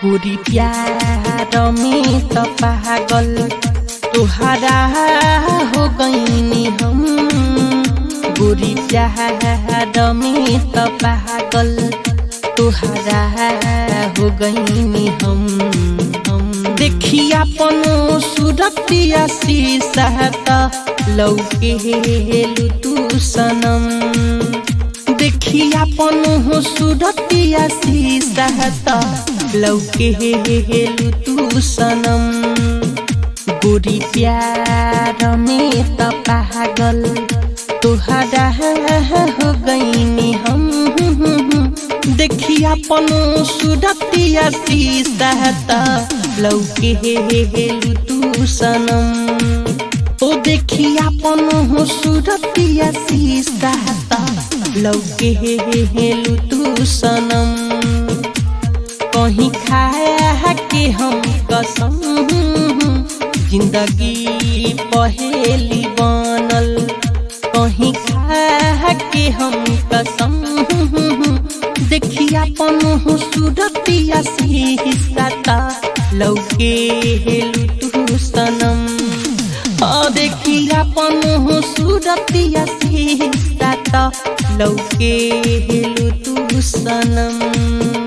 गोरी प्यार में तो पागल तुहरा हो गईनी हम। गोरी प्यार में तो पागल तुहरा हो गईनी हम। देखी अपन सूरतिया शीशा त लौके तू सनम। देखी अपन सूरतिया शीशा त लौके तू सनम। गोरी प्यार में त पागल तुहरा हो गईनी हम। देखी अपन सूरतिया शीशा त लौके तू सनम। ओ देखी अपन सूरतिया शीशा त लौके तू सनम। कहीं खाया के हम कसम जिंदगी पहेली बनल। कहीं खाया के हम कसम देखी अपन सूरतिया शीशा त लौके तू सनम। देखी अपन सूरतिया शीशा त लौके तू सनम।